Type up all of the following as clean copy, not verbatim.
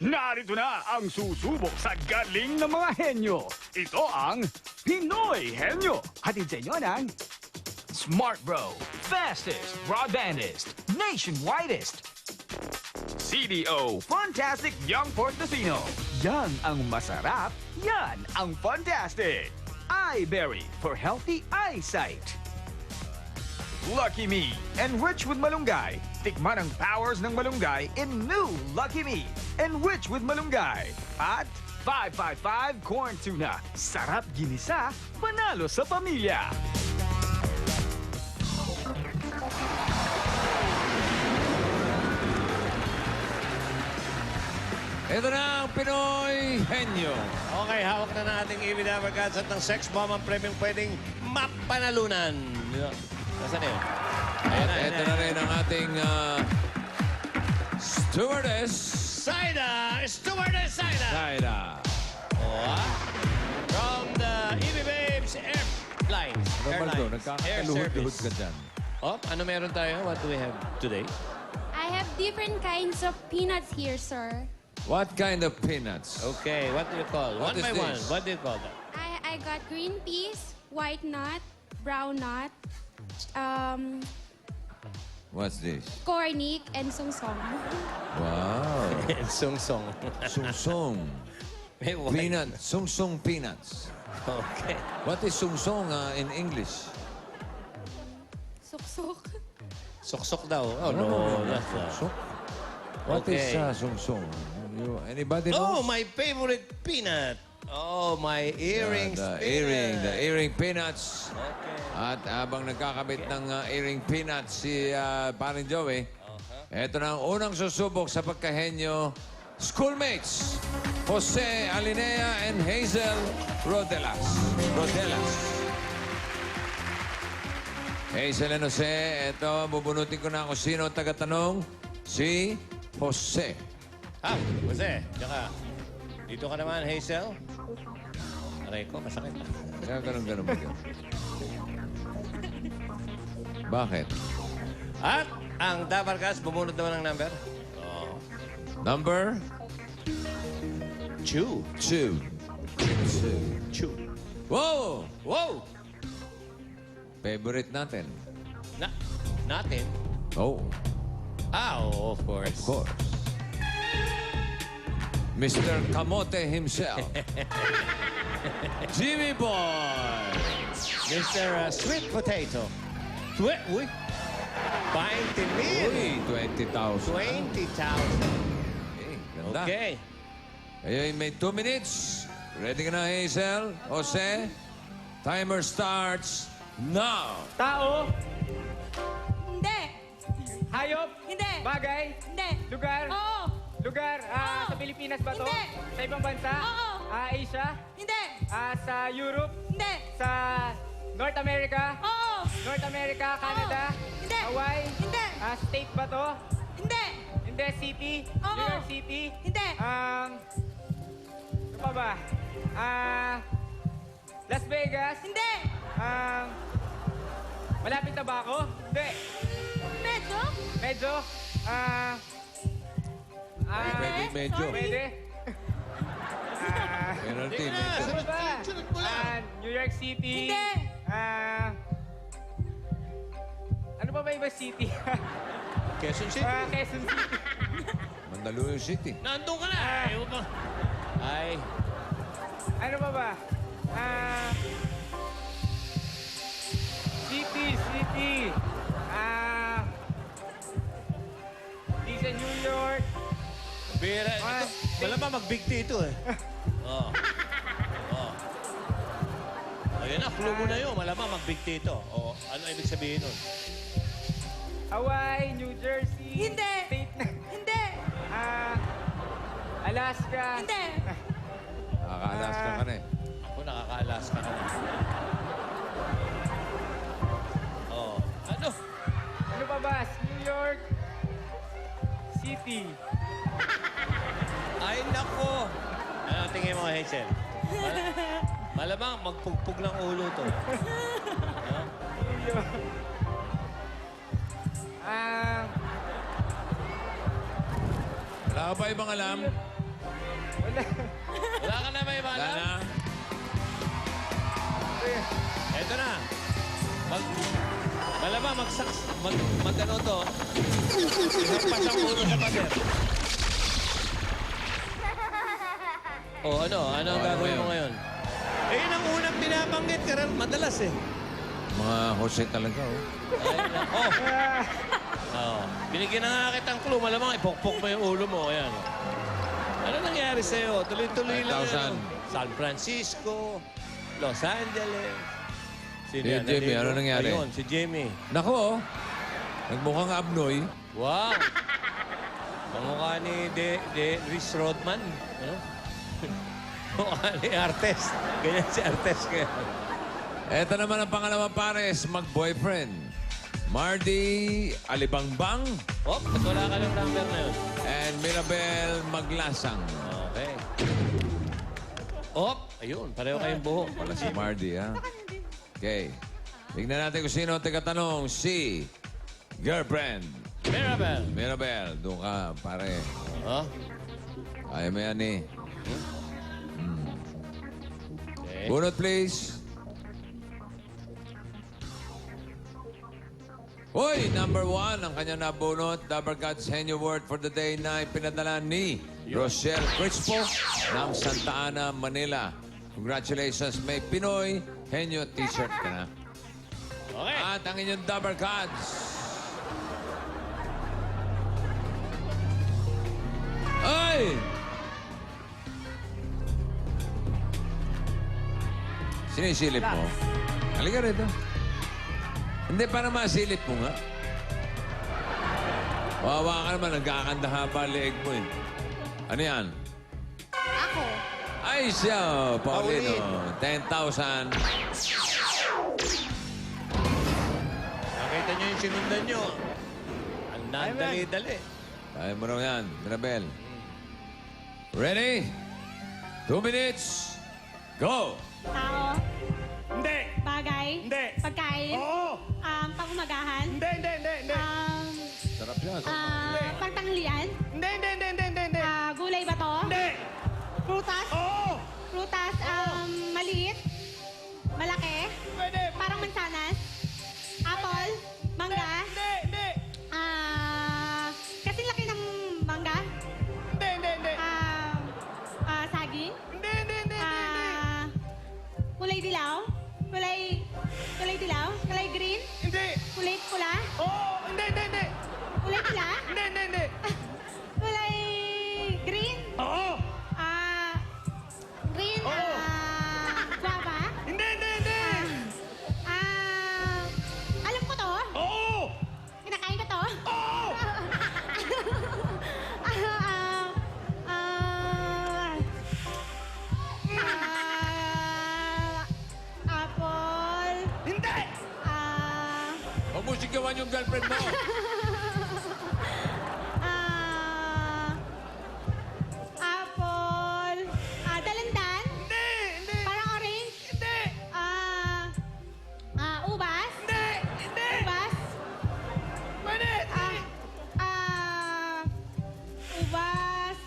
Narito na ang susubok sa galing ng mga henyo. Ito ang Pinoy Henyo. Hatid sa inyo ng Smart Bro, fastest, broadbandest, nationwidest. CDO, Fantastic Young Portofino. Yan ang masarap, yan ang fantastic. iBerry for healthy eyesight. Lucky Me, enriched with malunggay. Tikman ang powers ng malunggay in new Lucky Me, enriched with malunggay. At 555 Corn Tuna. Sarap ginisa, panalo sa pamilya. Ito na ang Pinoy Henyo. Okay, hawak na nating ibinabagat ng sex bomb ang premyong pwedeng mapanalunan. Nasaan yun? Ayan na, Ito na rin ang ating stewardess. Saida! Stewardess Saida! Saida. From the EB Babes Airlines. Normal to, nagkakaluhod-luhod ka dyan. Oh, ano meron tayo? What do we have today? I have different kinds of peanuts here, sir. What kind of peanuts? Okay, what do you call? What One is by one. this? What do you call that? I got green peas, white nut, brown nut, What's this? cornic, and sungsong. Wow. Sung-sung. Sungsong. May white. Peanut. Sungsong peanuts. Okay. What is sungsong in English? Suksok. Suksok daw. Oh, no. That's Sungsong? What is Okay. sungsong? Anybody Oh, knows? my favorite peanut. Oh, my earrings. The peanut. earring peanuts. Okay. At habang nagkakabit ng earring peanuts si paring Joey, eto na ang unang susubok sa pagkahenyo, schoolmates, Jose Alinea and Hazel Rodelas. Hazel and Jose, eto, bubunutin ko na kung sino ang tagatanong. Si Jose. Ah, Jose. Tsaka, dito ka naman, Hazel. Aray ko, masakit. Kaya ganun mo yun. Bakit? At ang Dabarkas, bumunod naman ng number. Oh. Number Chew. 2. Chew. Wow! Wow! Favorite natin. Natin? Oh, Oh, of course. of course. Mr. Kamote himself. Jimmy Boy. Mr. Sweet Potato. Uy! 20 mil! Uy, 20,000. 20,000. Okay, ganda. Okay. Ayun, may 2 minutes. Ready ka na, Hazel? Jose? Timer starts now. Tao, Hindi. hayop, Hindi. bagay, Hindi. lugar, Oo. lugar, Oo. sa Pilipinas ba to? Hindi. Sa ibang bansa? Oo. Asia? Hindi. Sa Europe? Hindi. Sa North America? Oo. North America, Canada? Hindi. Hawaii? Hindi. State ba to? Hindi. Hindi, city? Oo. New York City? Hindi. Ano pa ba? Las Vegas? Hindi. Malapit na ba ako? Hindi. Medyo. Medyo? Pwede medyo. Pwede? Penalty, Sige na, medyo. Ano ba? New York City. Hindi. Ano ba iba city? Quezon City. Quezon City. Mandaluyong City. Nandun ka na. Ayaw pa. Ay. Ano ba? City. Di sa New York. Bira. Ito, malamang mag-big T ito eh. Oo. Oo. Ayun na, clue mo na yun. Malamang mag-big T ito. Oo. Ano ibig sabihin nun? Hawaii, New Jersey. Hindi. State na. Hindi. Alaska. Hindi. Nakaka-Alaska ka na eh. Ako, nakaka-Alaska ka na. Oo. Ano? Ano pa ba? New York City. Ay, nako! Ano ang tingin mo, Hazel? Malamang magpugpug ng ulo to. Ano? New York. Wala ka ba ibang alam? Wala. Wala ka na may Wala malam? na. Eto na. Malamang mag-ano to. Magpas ang ulo sa pader. Ano? Ano ang gagawin mo ngayon? Eh, yun ang unang binabanggit ka rin madalas eh. Mga Jose talaga, oh. Binigyan na nga kitang clue. Malamang ipokpok mo yung ulo mo. Ayan. Ano nangyari sa'yo? Tuloy-tuloy lang 5,000. yan. San Francisco, Los Angeles. Sino Si yan? Jimmy, Nandito? ano nangyari? Ayun, si Jimmy. Nako, oh. Nagmukhang abnoy. Wow! Pamukha ni Rhys Rodman. Ano? Mukha ni Artes. Ganyan si Artes kaya. Ito naman ang pangalawang pares, mag-boyfriend. Mardy Alibangbang Oh, ba't wala ka ng number na yun? and Mirabel Maglasang. Okay. Oh, ayun. Pareho kayong buhok. Wala si Mardy, ha? Okay. Tignan natin kung sino ang taga-tanong. Si girlfriend. Mirabel. Mirabel, doon ka, pare. Oh? Ayaw mo yan, eh. Okay. Bunot, please. Hoy, number 1, ang kanyang nabunot. Dabarkat's Henyo Word for the day na ipinadala ni Rochelle Crispo ng Santa Ana, Manila. Congratulations, may Pinoy Henyo t-shirt ka na. Okay. At ang inyong Dabarkats. Ay! Sinisilip mo? Halika rito. Hindi, para masilip mo nga. Wawa ka naman, nagkakanda haba leeg mo eh. Ano yan? Ako. Ay siya, Paulino. 10,000. Nakita niyo yung sinundan niyo. Ang nadali-dali. Kaya mo raw yan, Mirabel. Ready? 2 minutes. Go! Tao. Hindi! Bagay. Hindi. Pagkain. Oo! Pangumagahan. Hindi! Sarap yan. Pagtanghalian. Hindi! Gulay ba to? Hindi! Prutas. Oo! Prutas, maliit. Malaki. Pwede! Parang mansanas. Apple. Mangga. Hindi! Kasing laki ng mangga. Hindi! Saging. Hindi! Kulay dilaw. Kulay dilaw. Kulay green. Hindi! Kulay pula. Oo! Hindi! Kulay pula. Hindi! Kulay green. Oo! Green. Oo. Guava. Hindi! Alam ko to. Oo! Kinakain ko to. Oo! Apple. Hindi! Huwag mo sigawan yung girlfriend mo. Apple. Dalandan. Hindi! Parang orange. Hindi! Ubas. Hindi! Ubas. Pwede! Ubas.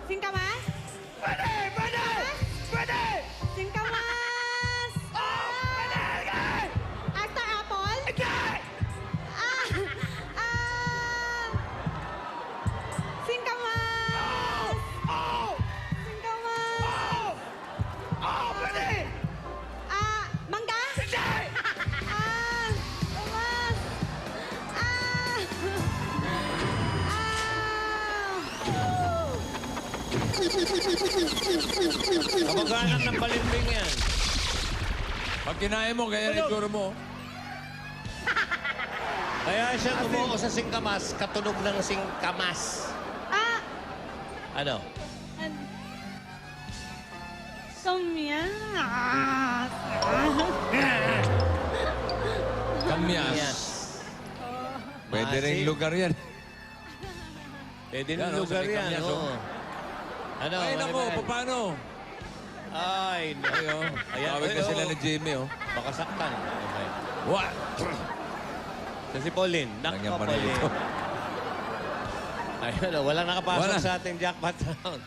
Singkamas. Pwede! Singkamas. Pwede! Star apple. Singkamas. Singkamas. Pwede! Mangga. Ubas. Kamag-anak ng balimbing yan. Pag kinain mo, kaya ituro mo. Kaya siya tumuko sa singkamas, katunog ng singkamas. Ano? Kamyas. Kamyas. Yes. Pwede rin Maasim. lugar yan. Pwede Yan, ng oh, lugar sa may yan. kamyas, Oo. oh. Ano? Ay, ano nako, ba yan? paano? Ay, no. Ayo. Ayan, Tawag na ay, sila oh. ni Jimmy, oh. Baka saktan. Okay. What? So, si Pauline. Lagyan Nako, pa rin Pauline. ito. Ayun, oh, walang nakapasok Wala. sa ating jackpot round.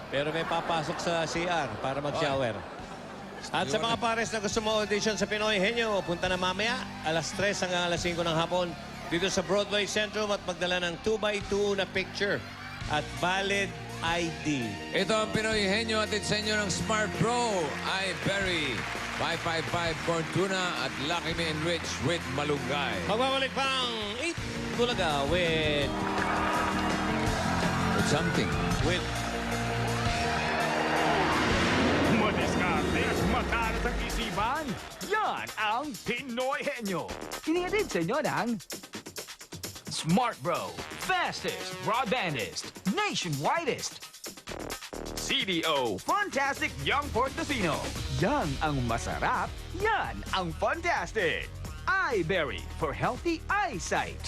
Pero may papasok sa CR para mag-shower. At sa mga pares na gusto mo audition sa Pinoy Henyo, punta na mamaya, alas 3 hanggang alas 5 ng hapon, dito sa Broadway Centrum at magdala ng 2x2 na picture at valid ID. Ito ang Pinoy Henyo atid sa inyo ng Smart Pro, iBerry, 555 Corn Tuna at Lucky Me Enriched with Malunggay. Magbabalik pang 8 Bulaga with Something. Madiskarte at matalas ang isipan. Yan ang Pinoy Henyo. Inihatid sa inyo ng Smart Bro, fastest, broadbandest, nationwidest. CDO, Fantastic Young Portofino. Yan ang masarap, yan ang fantastic. iBerry for healthy eyesight.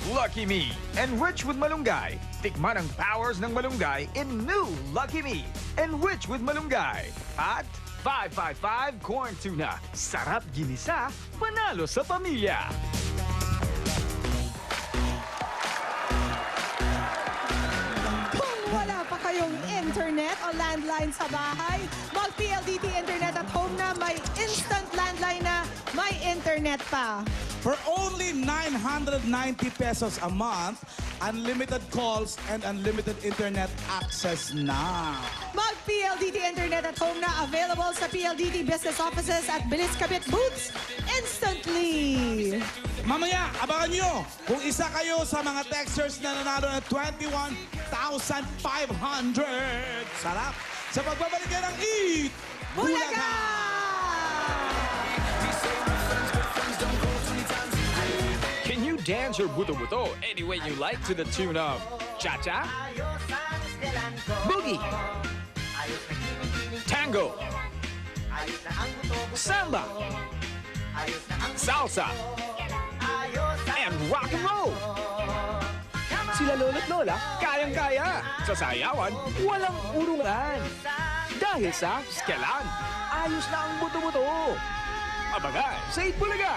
Lucky Me, enriched with malunggay. Tikman ang powers ng malunggay in new Lucky Me, enriched with malunggay. At 555 Corn Tuna. Sarap ginisa, panalo sa pamilya. Kung wala pa kayong internet o landline sa bahay, mag-PLDT Internet at Home na. May instant landline na, may internet pa. For only 990 pesos a month, unlimited calls and unlimited internet access na. Mag-PLDT Internet at Home na, available sa PLDT business offices at Bilis Kabit booths instantly. Mamaya, abangan nyo kung isa kayo sa mga texters na nanalo ng 21,500. Sarap! Sa pagbabalik ng Eat Bulaga! Can you dance your buto-buto any way you like to the tune of cha-cha, Boogie, tango, samba, salsa, and rock and roll? sila lolo't lola, Kayang-kaya. Sa sayawan, walang urungan. Dahil sa skelan, ayos na ang buto-buto. abagay sa Itbulaga.